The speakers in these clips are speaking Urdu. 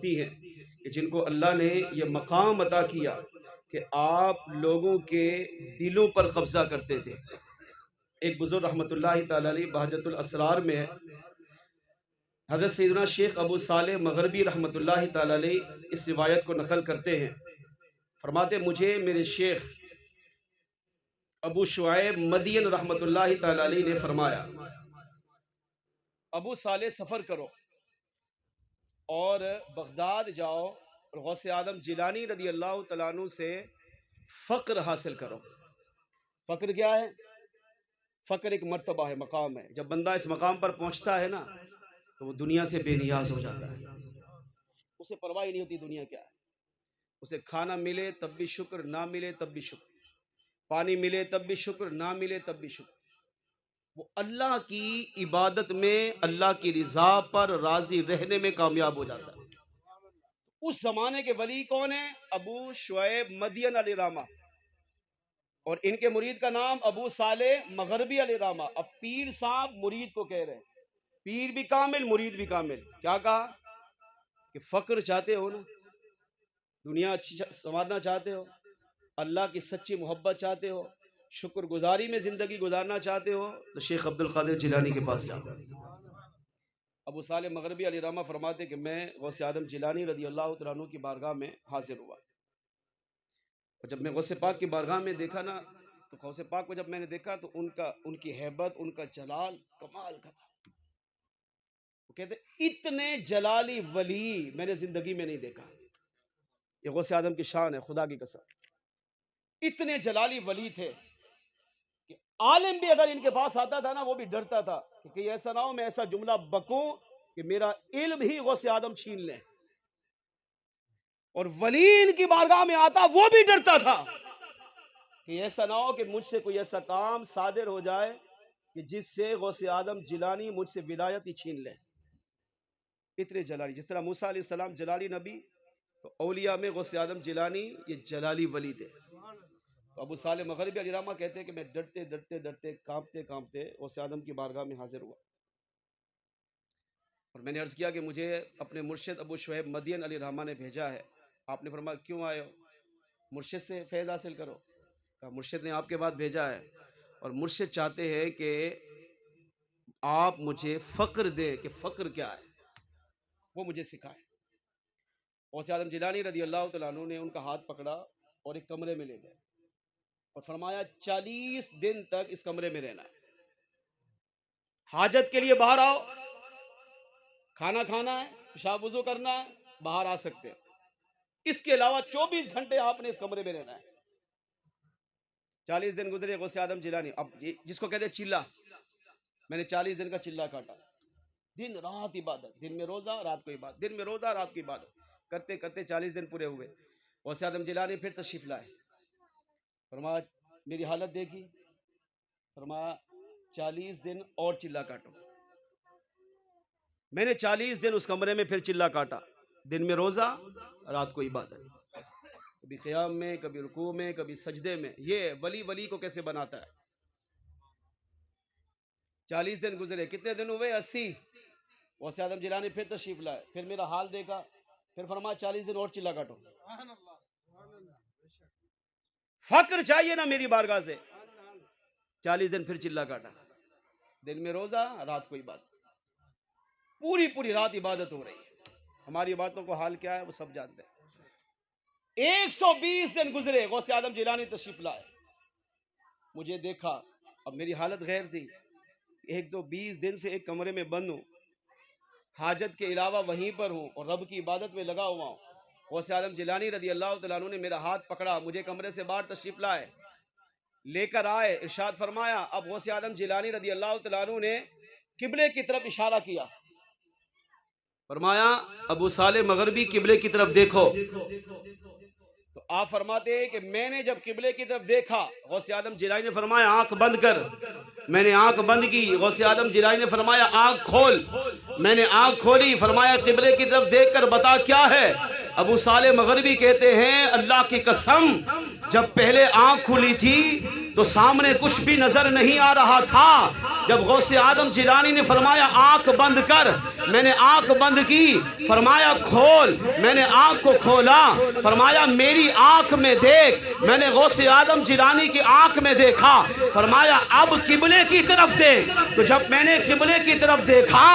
ہستی ہیں کہ جن کو اللہ نے یہ مقام عطا کیا کہ آپ لوگوں کے دلوں پر قبضہ کرتے تھے۔ ایک بزرگ رحمۃ اللہ تعالی علیہ بہجت الاسرار میں ہے، حضرت سیدنا شیخ ابو صالح مغربی رحمۃ اللہ تعالی علیہ اس روایت کو نقل کرتے ہیں، فرماتے مجھے میرے شیخ ابو شعیب مدین رحمۃ اللہ تعالی علیہ نے فرمایا، ابو صالح سفر کرو اور بغداد جاؤ اور غوث اعظم جیلانی رضی اللہ تعالیٰ عنہ سے فقر حاصل کرو۔ فقر کیا ہے؟ فقر ایک مرتبہ ہے، مقام ہے۔ جب بندہ اس مقام پر پہنچتا ہے نا تو وہ دنیا سے بے نیاز ہو جاتا ہے، اسے پرواہ نہیں ہوتی دنیا کیا ہے۔ اسے کھانا ملے تب بھی شکر، نہ ملے تب بھی شکر، پانی ملے تب بھی شکر، نہ ملے تب بھی شکر۔ وہ اللہ کی عبادت میں اللہ کی رضا پر راضی رہنے میں کامیاب ہو جاتا ہے۔ اس زمانے کے ولی کون ہیں؟ ابو شعیب مدین علیہ رامہ، اور ان کے مرید کا نام ابو صالح مغربی علیہ رامہ۔ اب پیر صاحب مرید کو کہہ رہے ہیں، پیر بھی کامل مرید بھی کامل۔ کیا کہا کہ فقر چاہتے ہو نا، دنیا اچھی سنوارنا چاہتے ہو، اللہ کی سچی محبت چاہتے ہو، شکر گزاری میں زندگی گزارنا چاہتے ہو تو شیخ عبد القادر جیلانی کے پاس جاؤ۔ ابو صالح مغربی علیہ رحمہ فرماتے کہ میں غوث اعظم جیلانی رضی اللہ تعالیٰ عنہ کی بارگاہ میں حاضر ہوا، اور جب میں غوث پاک کی بارگاہ میں دیکھا نا تو غوث پاک کو جب میں نے دیکھا تو ان کی ہیبت، ان کا جلال کمال کا تھا۔ وہ کہتے اتنے جلالی ولی میں نے زندگی میں نہیں دیکھا۔ یہ غوث اعظم کی شان ہے، خدا کی قسم اتنے جلالی ولی تھے کہ عالم بھی اگر ان کے پاس آتا تھا نا وہ بھی ڈرتا تھا کہ کہیں ایسا نہ ہو میں ایسا جملہ بکوں کہ میرا علم ہی غوث اعظم چھین لیں، اور ولی ان کی بارگاہ میں آتا وہ بھی ڈرتا تھا کہ ایسا نہ ہو کہ مجھ سے کوئی ایسا کام صادر ہو جائے کہ جس سے غوث اعظم جیلانی مجھ سے ولایت ہی چھین لے۔ اتنے جلالی، جس طرح موسیٰ علیہ السلام جلالی نبی، تو اولیاء میں غوث اعظم جیلانی یہ جلالی ولی تھے۔ تو ابو صالح مغربی علیہ رحمہ کہتے ہیں کہ میں ڈرتے ڈرتے ڈرتے کانپتے کانپتے غوث اعظم کی بارگاہ میں حاضر ہوا، اور میں نے عرض کیا کہ مجھے اپنے مرشد ابو شعیب مدین علیہ رحمہ نے بھیجا ہے۔ آپ نے فرمایا کیوں آئے ہو؟ مرشد سے فیض حاصل کرو۔ کہا مرشد نے آپ کے بعد بھیجا ہے، اور مرشد چاہتے ہیں کہ آپ مجھے فقر دیں کہ فقر کیا ہے وہ مجھے سکھائے۔ غوث اعظم جیلانی رضی اللہ تعالیٰ عنہ نے ان کا ہاتھ پکڑا اور ایک کمرے میں لے گئے اور فرمایا 40 دن تک اس کمرے میں رہنا ہے، حاجت کے لیے باہر آؤ، کھانا کھانا ہے، پیشاب وضو کرنا ہے، باہر آ سکتے ہیں، اس کے علاوہ 24 گھنٹے آپ نے اس کمرے میں رہنا ہے۔ 40 دن گزرے غوث اعظم جیلانی، اب جس کو کہتے ہیں چلہ، میں نے 40 دن کا چلہ کاٹا، دن رات عبادت، دن میں روزہ رات کو عبادت، دن میں روزہ رات کو عبادت کرتے کرتے 40 دن پورے ہوئے۔ غوث اعظم جیلانی پھر تشریف لائے، فرمایا میری حالت دیکھی، فرمایا 40 دن اور چلہ کاٹو۔ میں نے 40 دن اس کمرے میں پھر چلہ کاٹا، دن میں روزہ رات کو عبادت، کبھی قیام میں کبھی رکوع میں کبھی سجدے میں۔ یہ ولی کو کیسے بناتا ہے۔ 40 دن گزرے، کتنے دن ہوئے؟ 80۔ غوث اعظم جیلانی پھر تشریف لائے، پھر میرا حال دیکھا، پھر فرمایا 40 دن اور چلہ کاٹو۔ فقر چاہیے نا میری بارگاہ سے، 40 دن پھر چلہ کاٹا، دن میں روزہ رات کو عبادت، پوری رات عبادت ہو رہی ہے۔ ہماری عبادتوں کو حال کیا ہے وہ سب جانتے ہیں۔ 120 دن گزرے، غوث اعظم جیلانی تشریف لائے، مجھے دیکھا، اب میری حالت غیر تھی، 120 دن سے ایک کمرے میں بند ہوں، حاجت کے علاوہ وہیں پر ہوں اور رب کی عبادت میں لگا ہوا ہوں۔ غوث اعظم جیلانی رضی اللہ تعالیٰ عنہ نے میرا ہاتھ پکڑا، مجھے کمرے سے باہر تشریف لائے، لے کر آئے، ارشاد فرمایا، اب غوث اعظم جیلانی رضی اللہ تعالیٰ عنہ نے قبلے کی طرف اشارہ کیا، فرمایا ابو صالح مغربی قبلے کی طرف دیکھو۔ تو آپ فرماتے ہیں کہ میں نے جب قبلے کی طرف دیکھا، غوث اعظم جیلانی نے فرمایا آنکھ بند کر، میں نے آنکھ بند کی، غوث اعظم جیلانی نے فرمایا آنکھ کھول، میں نے آنکھ کھولی، فرمایا قبلے کی طرف دیکھ کر بتا کیا ہے۔ ابو صالح مغربی کہتے ہیں اللہ کی قسم جب پہلے آنکھ کھلی تھی تو سامنے کچھ بھی نظر نہیں آ رہا تھا. جب غوث آدم جیلانی نے فرمایا آنکھ بند کر، میں نے آنکھ بند کی. فرمایا کھول، میں نے آنکھ کو کھولا. فرمایا میری آنکھ میں دیکھ. میں نے غوث آدم جیلانی کی آنکھ میں دیکھا. فرمایا اب قبلے کی طرف دیکھ. تو جب میں نے قبلے کی طرف دیکھا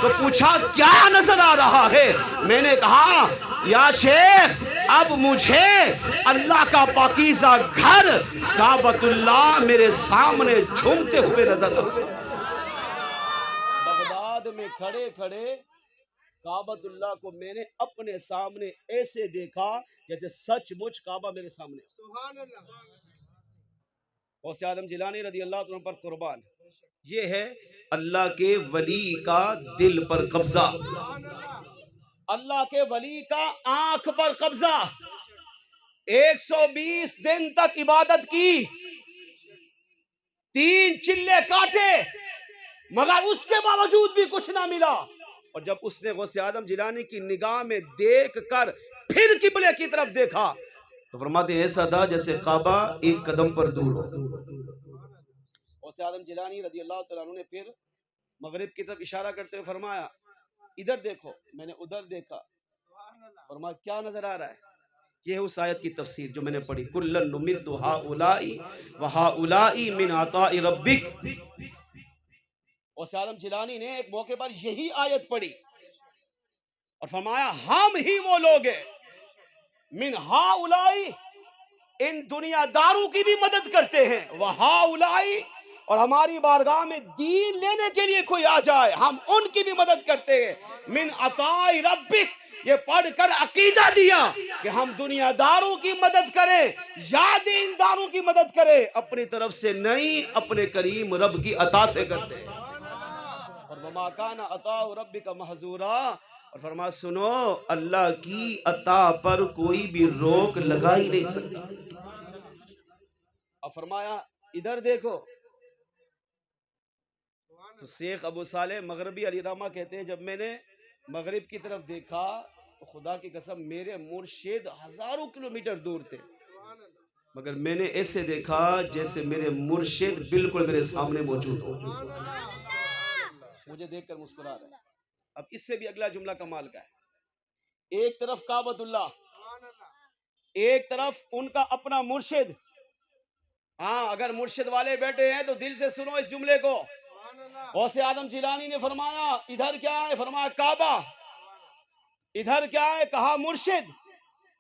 تو پوچھا کیا نظر آ رہا ہے؟ میں نے کہا یا شیخ اب مجھے اللہ کا پاکیزہ گھر کعبۃ اللہ میرے سامنے جھومتے ہوئے نظر آتے. بغداد میں کھڑے کھڑے کعبۃ اللہ کو میں نے اپنے سامنے ایسے دیکھا جیسے سچ مچ کعبہ میرے سامنے. سبحان اللہ. غوث آدم جیلانی رضی اللہ عنہ پر قربان. یہ ہے اللہ کے ولی کا دل پر قبضہ، اللہ کے ولی کا آنکھ پر قبضہ. 120 دن تک عبادت کی، 3 چلے کاٹے، مگر اس کے باوجود بھی کچھ نہ ملا. اور جب اس نے غوث آدم جیلانی کی نگاہ میں دیکھ کر پھر قبلے کی طرف دیکھا تو فرماتے ہیں ایسا تھا جیسے کعبہ ایک قدم پر دور ہو. غوث آدم جیلانی رضی اللہ تعالیٰ عنہ نے پھر مغرب کی طرف اشارہ کرتے ہوئے فرمایا ادھر دیکھو. میں نے ادھر دیکھا. فرمایا کیا نظر آ رہا ہے؟ یہ ہے اس آیت کی تفسیر جو میں نے پڑھی کُلًّا نُمِدُّ ہَؤُلَاءِ وَہَؤُلَاءِ مِنْ عَطَاءِ رَبِّكَ. غوث آدم جیلانی نے ایک موقع پر یہی آیت پڑھی اور فرمایا ہم ہی وہ لوگ ہیں من ہاؤلائی، ان دنیا داروں کی بھی مدد کرتے ہیں، وہاؤلائی، اور ہماری بارگاہ میں دین لینے کے لیے کوئی آ جائے ہم ان کی بھی مدد کرتے ہیں. من عطاء ربک، یہ پڑھ کر عقیدہ دیا کہ ہم دنیا داروں کی مدد کریں یا دینداروں کی مدد کریں، اپنی طرف سے نہیں، اپنے کریم رب کی عطا سے کرتے ہیں. اور وما کان عطاء ربک محظورا، اور فرما سنو اللہ کی عطا پر کوئی بھی روک لگا ہی نہیں سکتا. اور فرمایا ادھر دیکھو. تو شیخ ابو صالح مغربی علی رحمہ کہتے ہیں جب میں نے مغرب کی طرف دیکھا تو خدا کی قسم میرے مرشد ہزاروں کلومیٹر دور تھے، مگر میں نے ایسے دیکھا جیسے میرے مرشد بالکل میرے سامنے موجود ہو. مجھے دیکھ کر مسکرا رہا ہے. اب اس سے بھی اگلا جملہ کمال کا ہے. ایک طرف کعبۃ اللہ، ایک طرف ان کا اپنا مرشد. ہاں اگر مرشد والے بیٹھے ہیں تو دل سے سنو اس جملے کو. غوث آدم جیلانی نے فرمایا ادھر کیا ہے؟ فرمایا کعبہ. ادھر کیا ہے؟ کہا مرشد.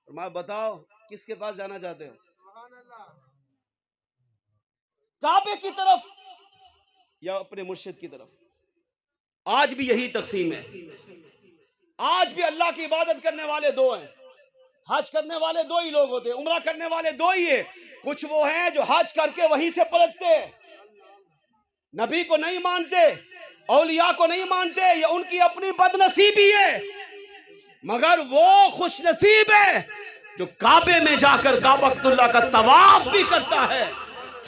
فرمایا بتاؤ کس کے پاس جانا چاہتے ہو؟ کعبے کی طرف یا اپنے مرشد کی طرف؟ آج بھی یہی تقسیم ہے. آج بھی اللہ کی عبادت کرنے والے دو ہیں. حج کرنے والے دو ہی لوگ ہوتے ہیں، عمرہ کرنے والے دو ہی ہیں. کچھ وہ ہیں جو حج کر کے وہیں سے پلٹتے، نبی کو نہیں مانتے، اولیاء کو نہیں مانتے، یہ ان کی اپنی بد نصیبی ہے. مگر وہ خوش نصیب ہے جو کعبے میں جا کر کعبۃ اللہ کا طواف بھی کرتا ہے،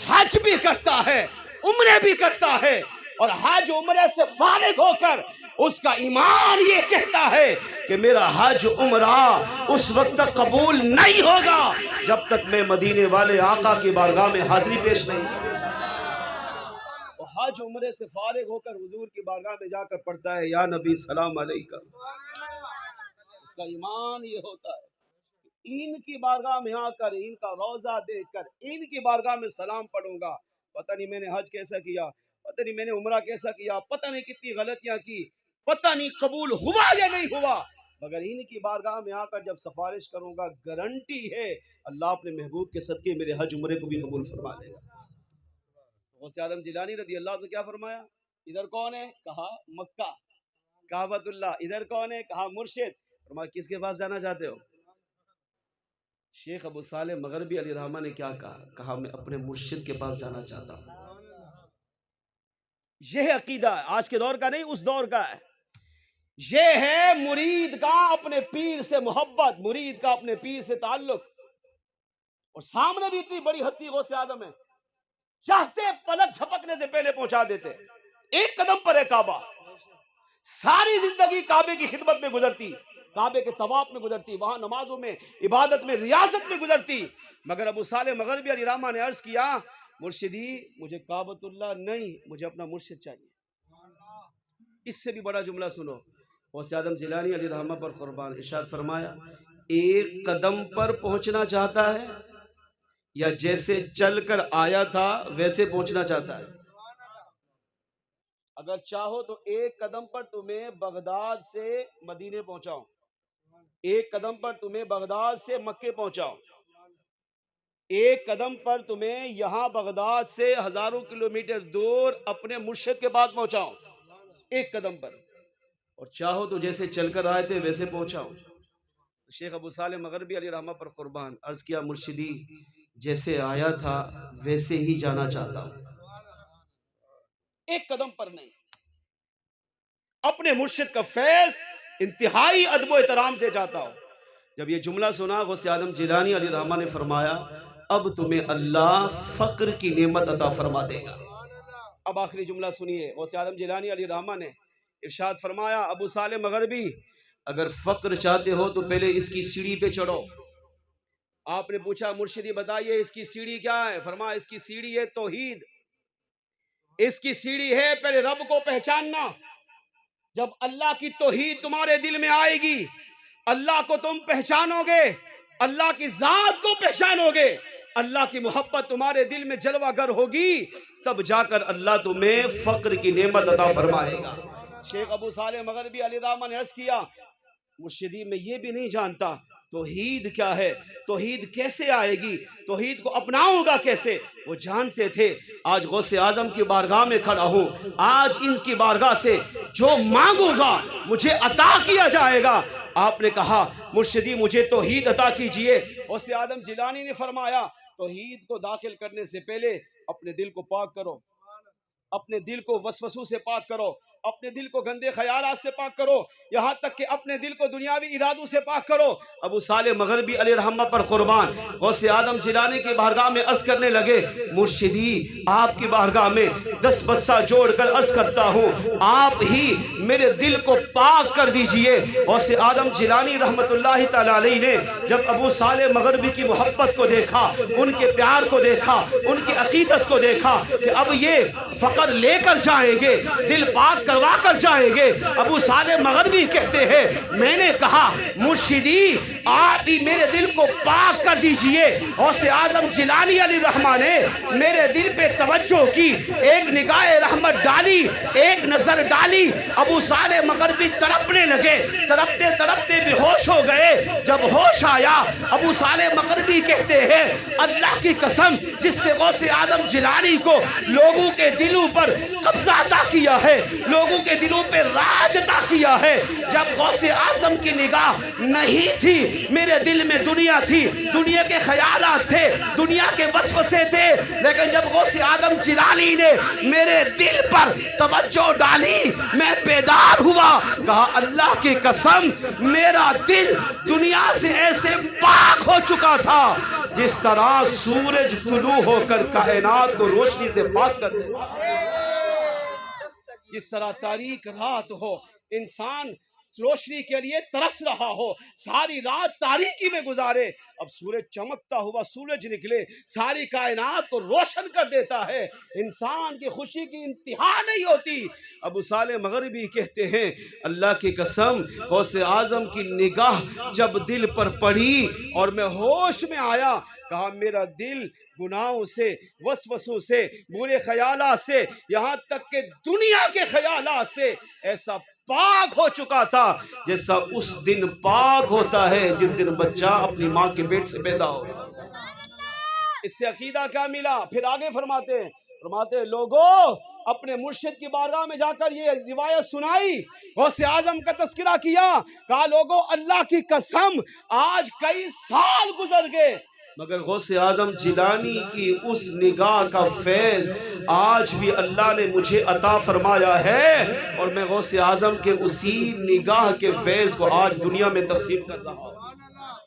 حج بھی کرتا ہے، عمرے بھی کرتا ہے. اور حج عمرے سے فارغ ہو کر اس کا ایمان یہ کہتا ہے کہ میرا حج عمرہ اس وقت تک قبول نہیں ہوگا جب تک میں مدینے والے آقا کی بارگاہ میں حاضری پیش نہیں کروں. حج عمرے سے فارغ ہو کر حضور کی بارگاہ میں جا کر پڑھتا ہے یا نبی سلام علیکم. اس کا ایمان یہ ہوتا ہے ان کی بارگاہ میں آ کر ان کا روضہ دیکھ کر ان کی بارگاہ میں سلام پڑھوں گا. پتہ نہیں میں نے حج کیسا کیا، پتہ نہیں میں نے عمرہ کیسا کیا، پتہ نہیں کتنی غلطیاں کی، پتہ نہیں قبول ہوا یا نہیں ہوا، مگر ان کی بارگاہ میں آ کر جب سفارش کروں گا گارنٹی ہے اللہ اپنے محبوب کے صدقے میرے حج عمرے کو بھی قبول فرما لے گا. غوث آدم جیلانی رضی اللہ عنہ کیا فرمایا؟ ادھر کون ہے؟ کہا مکہ کعبۃ اللہ. ادھر کون ہے؟ کہا مرشد. فرمایا کس کے پاس جانا چاہتے ہو؟ شیخ ابو صالح مغربی علی رحمہ نے کیا کہا؟ کہا میں اپنے مرشد کے پاس جانا چاہتا ہوں. یہ عقیدہ ہے آج کے دور کا نہیں، اس دور کا ہے. یہ ہے مرید کا اپنے پیر سے محبت، مرید کا اپنے پیر سے تعلق. اور سامنے بھی اتنی بڑی ہستی غوث آدم ہے، چاہتے پلک جھپکنے سے پہلے پہنچا دیتے. ایک قدم پر ہے کعبہ، ساری زندگی کعبے کی خدمت میں گزرتی، کعبے کے طواف میں گزرتی، وہاں نمازوں میں، عبادت میں، ریاضت میں گزرتی. مگر ابو صالح مغربی علی رحمہ نے عرض کیا مرشدی مجھے کعبۃ اللہ نہیں، مجھے اپنا مرشد چاہیے۔ اس سے بھی بڑا جملہ سنو، غوث اعظم جیلانی علیہ رحمہ پر قربان، ارشاد فرمایا ایک قدم پر پہنچنا چاہتا ہے یا جیسے چل کر آیا تھا ویسے پہنچنا چاہتا ہے؟ اگر چاہو تو ایک قدم پر تمہیں بغداد سے مدینے پہنچاؤں، ایک قدم پر تمہیں بغداد سے مکے پہنچاؤں، ایک قدم پر تمہیں یہاں بغداد سے ہزاروں کلومیٹر دور اپنے مرشد کے بعد پہنچاؤں، ایک قدم پر، اور چاہو تو جیسے چل کر آئے تھے ویسے پہنچاؤں۔ شیخ ابو صالح مغربی علیہ رحمہ پر قربان، عرض کیا مرشدی جیسے آیا تھا ویسے ہی جانا چاہتا ہوں، ایک قدم پر نہیں۔ اپنے مرشد کا فیض انتہائی ادب و احترام سے جاتا ہوں۔ جب یہ جملہ سنا غوث اعظم جیلانی علیہ رحمہ نے فرمایا اب تمہیں اللہ فقر کی نعمت عطا فرما دے گا۔ اب آخری جملہ سنیے، غوث اعظم جیلانی علیہ رحمہ نے ارشاد فرمایا ابو صالح مغربی اگر فقر چاہتے ہو تو پہلے اس کی سیڑھی پہ چڑھو۔ آپ نے پوچھا مرشدی بتائیے اس کی سیڑھی کیا ہے؟ فرمایا اس کی سیڑھی ہے توحید، اس کی سیڑھی ہے پہلے رب کو پہچاننا۔ جب اللہ کی توحید تمہارے دل میں آئے گی، اللہ کو تم پہچانو گے، اللہ کی ذات کو پہچانو گے، اللہ کی محبت تمہارے دل میں جلوہ گر ہوگی، تب جا کر اللہ تمہیں فقر کی نعمت عطا فرمائے گا۔ شیخ ابو صالح مغربی علیہ رحمہ نے عرض کیا مرشدی میں یہ بھی نہیں جانتا توحید کیا ہے، توحید کیسے آئے گی، توحید کو اپناؤں گا کیسے؟ وہ جانتے تھے۔ آج غوث اعظم کی بارگاہ میں کھڑا ہوں، آج ان کی بارگاہ سے جو مانگوں گا مجھے عطا کیا جائے گا۔ آپ نے کہا مرشدی مجھے توحید عطا کیجئے۔ غوث اعظم جیلانی نے فرمایا توحید کو داخل کرنے سے پہلے اپنے دل کو پاک کرو، اپنے دل کو وسوسوں سے پاک کرو، اپنے دل کو گندے خیالات سے پاک کرو، یہاں تک کہ اپنے دل کو دنیاوی ارادوں سے پاک کرو۔ ابو صالح مغربی علیہ رحمہ پر قربان غوث اعظم جیلانی کی بارگاہ میں عرض کرنے لگے مرشدی آپ کی بارگاہ میں 10 بستہ جوڑ کر عرض کرتا ہوں آپ ہی میرے دل کو پاک کر دیجئے۔ غوث اعظم جیلانی رحمت اللہ تعالی علیہ نے جب ابو صالح مغربی کی محبت کو دیکھا، ان کے پیار کو دیکھا، ان کی عقیدت کو دیکھا کہ اب یہ فقر لے کر جائیں گے، دل پاک کروا کر جائیں گے، ابو صالح مغربی کہتے ہیں میں نے کہا مرشدی آپ ہی میرے دل کو پاک کر دیجئے۔ غوث اعظم جیلانی علیہ رحمہ نے میرے دل پہ توجہ کی، ایک نگاہ رحمت ڈالی، ایک نظر ڈالی، ابو صالح مغربی تڑپنے لگے، تڑپتے تڑپتے بے ہوش ہو گئے۔ جب ہوش آیا ابو صالح مغربی کہتے ہیں اللہ کی قسم جس نے غوث اعظم جیلانی کو لوگوں کے دلوں پر قبضہ عطا کیا ہے، لوگوں کے دلوں پہ راج عطا کیا ہے، جب غوث اعظم کی نگاہ نہیں تھی میرے دل میں دنیا تھی، دنیا کے خیالات تھے، دنیا کے وسوسے تھے، لیکن جب غوث اعظم جیلانی نے میرے دل پر توجہ ڈالی میں بیدار ہوا، کہا اللہ کی قسم میرا دل دنیا سے ایسے پاک ہو چکا تھا جس طرح سورج طلوع ہو کر کائنات کو روشنی سے پاک کر دیتا ہے، جس طرح تاریک رات ہو انسان روشنی کے لیے ترس رہا ہو، ساری رات تاریکی میں گزارے، اب سورج چمکتا ہوا سورج نکلے ساری کائنات کو روشن کر دیتا ہے، انسان کی خوشی کی انتہا نہیں ہوتی۔ ابو صالح مغربی کہتے ہیں اللہ کی قسم غوث اعظم کی نگاہ جب دل پر پڑی اور میں ہوش میں آیا، کہا میرا دل گناہوں سے، وسوسوں سے، برے خیالات سے، یہاں تک کہ دنیا کے خیالات سے ایسا پاک ہو چکا تھا جیسا اس دن پاک ہوتا ہے جس دن بچہ اپنی ماں کے پیٹ سے پیدا ہو۔ اس سے عقیدہ کیا ملا؟ پھر آگے فرماتے ہیں لوگوں اپنے مرشد کی بارگاہ میں جا کر یہ روایت سنائی، غوث اعظم کا تذکرہ کیا، کہا لوگوں اللہ کی قسم آج کئی سال گزر گئے مگر غوث اعظم جیلانی کی اس نگاہ کا فیض آج بھی اللہ نے مجھے عطا فرمایا ہے، اور میں غوث اعظم کے اسی نگاہ کے فیض کو آج دنیا میں تقسیم کر رہا ہوں۔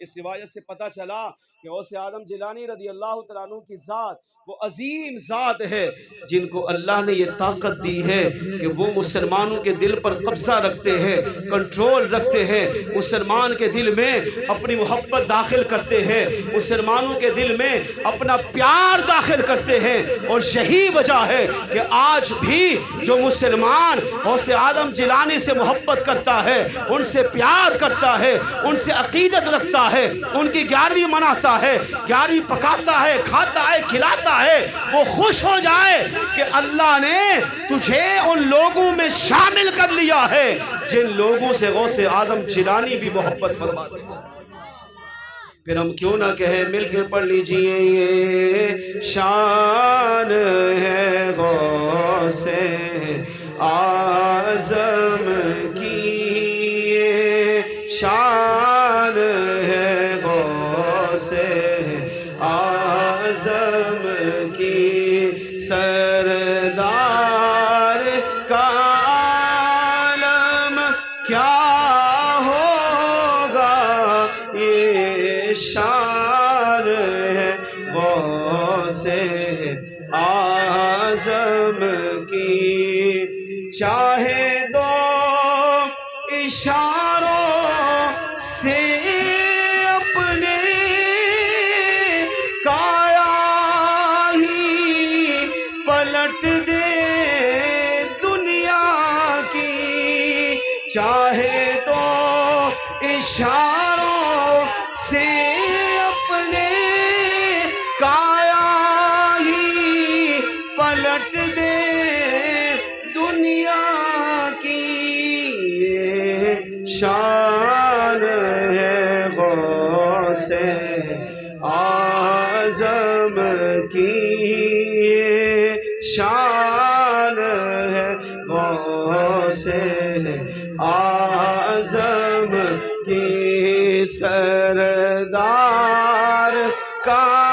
اس روایت سے پتہ چلا کہ غوث اعظم جیلانی رضی اللہ تعالیٰ عنہ کی ذات وہ عظیم ذات ہے جن کو اللہ نے یہ طاقت دی ہے کہ وہ مسلمانوں کے دل پر قبضہ رکھتے ہیں، کنٹرول رکھتے ہیں، مسلمان کے دل میں اپنی محبت داخل کرتے ہیں، مسلمانوں کے دل میں اپنا پیار داخل کرتے ہیں۔ اور یہی وجہ ہے کہ آج بھی جو مسلمان غوث اعظم جیلانی سے محبت کرتا ہے، ان سے پیار کرتا ہے، ان سے عقیدت رکھتا ہے، ان کی 11ویں مناتا ہے، 11ویں پکاتا ہے، کھاتا ہے، کھلاتا ہے، وہ خوش ہو جائے کہ اللہ نے تجھے ان لوگوں میں شامل کر لیا ہے جن لوگوں سے غوث اعظم جیلانی بھی محبت فرماتے ہیں۔ پھر ہم کیوں نہ کہیں، مل کے پڑھ لیجئے، یہ شان ہے غوث اعظم کی، یہ شان ہے غوث اعظم کی، سردار کا عالم کیا ہوگا، یہ شان ہے غوث اعظم کی، چاہے دو اشاروں سے اپنے کایا ہی پلٹ دے دنیا کی، چاہے تو اشاروں سے اپنے کایا ہی پلٹ دے دنیا کی، شان ہے غوث اعظم کی، شان ہے غوث اعظم کی، سردار کا